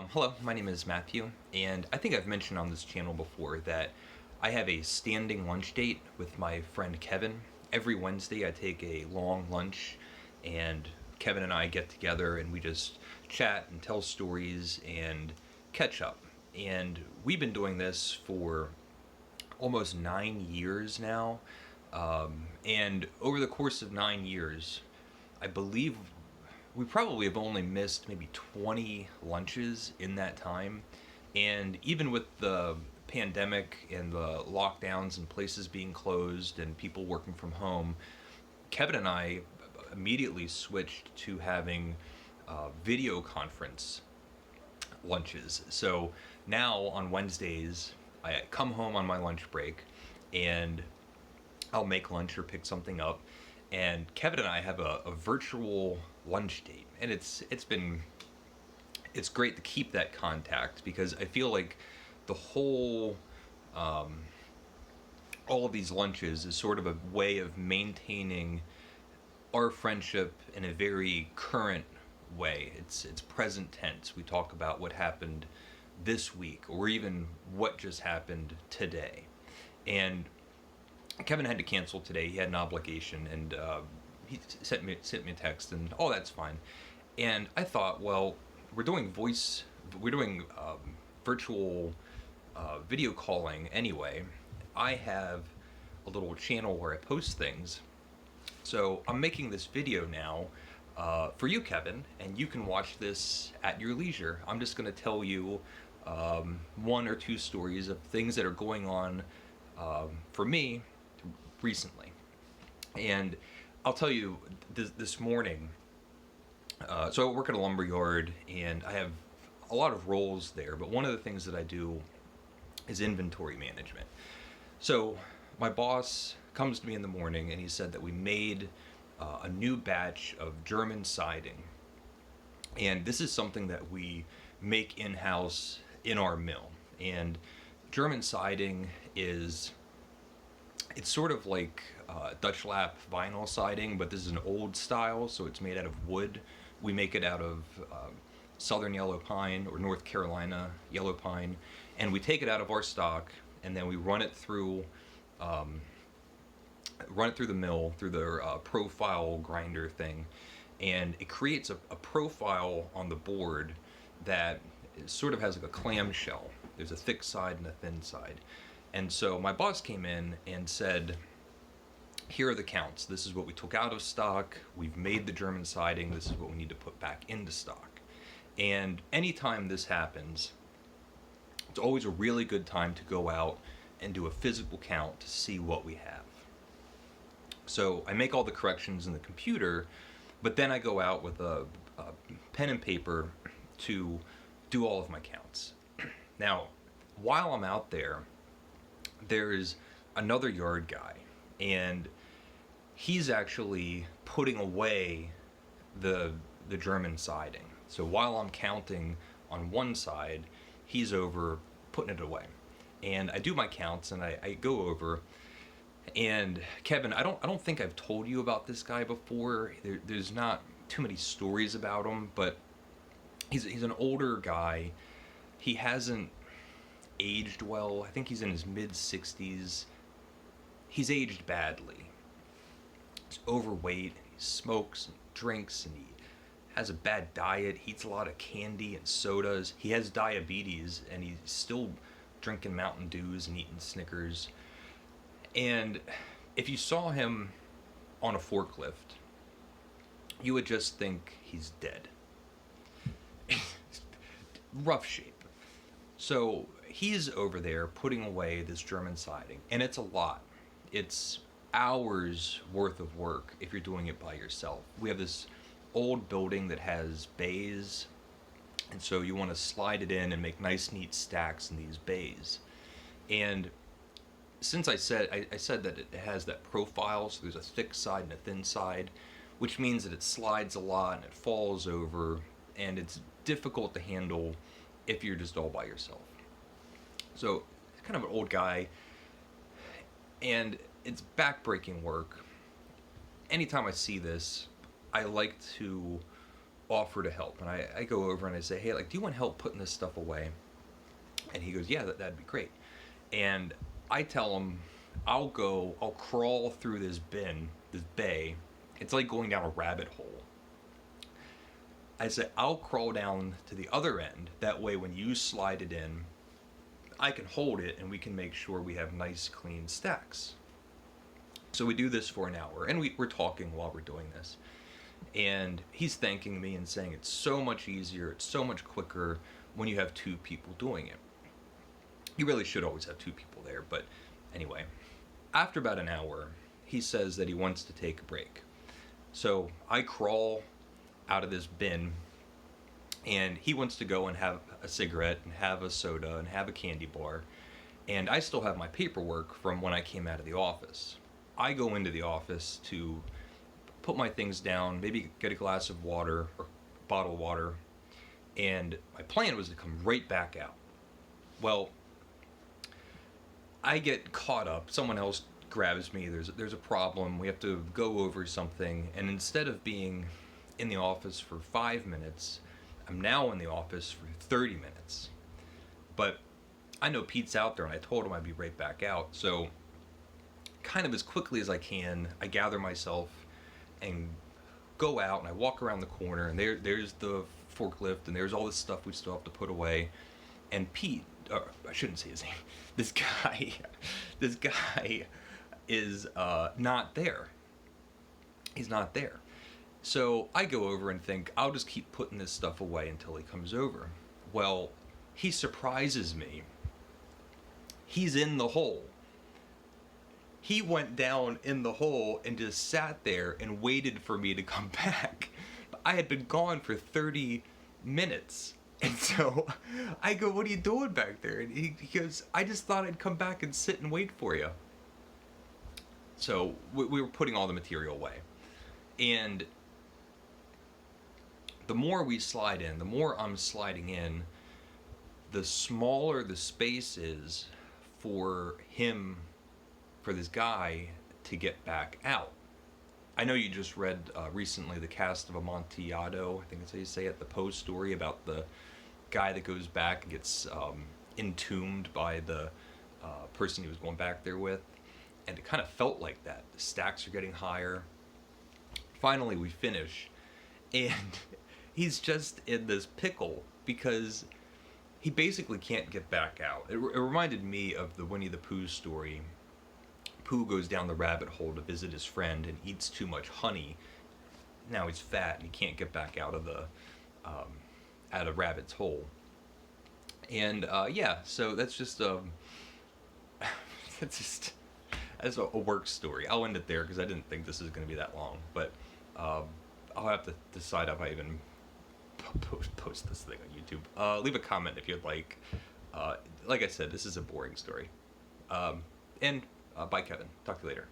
Hello, my name is Matthew, and I think I've mentioned on this channel before that I have a standing lunch date with my friend Kevin. Every Wednesday I take a long lunch, and Kevin and I get together and we just chat and tell stories and catch up. And we've been doing this for almost 9 years now. And over the course of 9 years, I believe we probably have only missed maybe 20 lunches in that time. And even with the pandemic and the lockdowns and places being closed and people working from home, Kevin and I immediately switched to having video conference lunches. So now on Wednesdays, I come home on my lunch break and I'll make lunch or pick something up. And Kevin and I have a virtual lunch date, and it's great to keep that contact because I feel like the whole all of these lunches is sort of a way of maintaining our friendship in a very current way. It's present tense. We talk about what happened this week or even what just happened today. And Kevin had to cancel today. He had an obligation, and he sent me a text, and that's fine. And I thought, well, we're doing virtual video calling anyway. I have a little channel where I post things, so I'm making this video now for you, Kevin, and you can watch this at your leisure. I'm just going to tell you one or two stories of things that are going on for me recently. And I'll tell you, this morning, so I work at a lumber yard and I have a lot of roles there, but one of the things that I do is inventory management. So my boss comes to me in the morning and he said that we made a new batch of German siding, and this is something that we make in-house in our mill. And German siding it's sort of like Dutch lap vinyl siding, but this is an old style, so it's made out of wood. We make it out of southern yellow pine or North Carolina yellow pine, and we take it out of our stock and then we run it through the mill through their profile grinder thing, and it creates a profile on the board that sort of has like a clamshell. There's a thick side and a thin side. And so my boss came in and said, here are the counts. This is what we took out of stock. We've made the German siding. This is what we need to put back into stock. And anytime this happens, it's always a really good time to go out and do a physical count to see what we have. So I make all the corrections in the computer, but then I go out with a pen and paper to do all of my counts. Now, while I'm out there, there's another yard guy, and he's actually putting away the German siding. So while I'm counting on one side, he's over putting it away. And I do my counts and I go over, and Kevin, I don't think I've told you about this guy before. There's not too many stories about him, but he's an older guy. He hasn't aged well. I think he's in his mid-60s. He's aged badly. He's overweight, he smokes and drinks, and he has a bad diet. He eats a lot of candy and sodas. He has diabetes, and he's still drinking Mountain Dews and eating Snickers. And if you saw him on a forklift, you would just think he's dead. Rough shape. So he's over there putting away this German siding, and it's a lot. It's hours worth of work if you're doing it by yourself. We have this old building that has bays, and so you want to slide it in and make nice neat stacks in these bays. And since I said that it has that profile, so there's a thick side and a thin side, which means that it slides a lot and it falls over, and it's difficult to handle if you're just all by yourself. So, kind of an old guy, and it's backbreaking work. Anytime I see this, I like to offer to help. And I go over and I say, hey, like, do you want help putting this stuff away? And he goes, yeah, that'd be great. And I tell him, I'll crawl through this bay. It's like going down a rabbit hole. I said, I'll crawl down to the other end. That way, when you slide it in, I can hold it and we can make sure we have nice, clean stacks. So we do this for an hour, and we're talking while we're doing this. And he's thanking me and saying it's so much easier, it's so much quicker when you have two people doing it. You really should always have two people there, but anyway. After about an hour, he says that he wants to take a break. So I crawl out of this bin, and he wants to go and have a cigarette and have a soda and have a candy bar, and I still have my paperwork from when I came out of the office. I go into the office to put my things down, maybe get a glass of water or bottled water, and my plan was to come right back out. Well, I get caught up, someone else grabs me, there's a problem, we have to go over something, and instead of being in the office for 5 minutes, I'm now in the office for 30 minutes. But I know Pete's out there, and I told him I'd be right back out, so kind of as quickly as I can, I gather myself and go out, and I walk around the corner, and there's the forklift, and there's all this stuff we still have to put away, and Pete, I shouldn't say his name, this guy is not there. He's not there. So I go over and think, I'll just keep putting this stuff away until he comes over. Well, he surprises me. He's in the hole. He went down in the hole and just sat there and waited for me to come back. I had been gone for 30 minutes. And so I go, what are you doing back there? And he goes, I just thought I'd come back and sit and wait for you. So we were putting all the material away. And the more we slide in, the more I'm sliding in, the smaller the space is for him, for this guy, to get back out. I know you just read recently the cast of Amontillado, I think that's how you say it, the Poe story about the guy that goes back and gets entombed by the person he was going back there with. And it kind of felt like that. The stacks are getting higher. Finally, we finish, and he's just in this pickle because he basically can't get back out. It reminded me of the Winnie the Pooh story. Pooh goes down the rabbit hole to visit his friend and eats too much honey. Now he's fat and he can't get back out of the out of Rabbit's hole. And yeah, so that's just that's a work story. I'll end it there because I didn't think this was going to be that long. But I'll have to decide if I even post this thing on YouTube. Leave a comment if you'd like. Like I said, this is a boring story. And bye, Kevin. Talk to you later.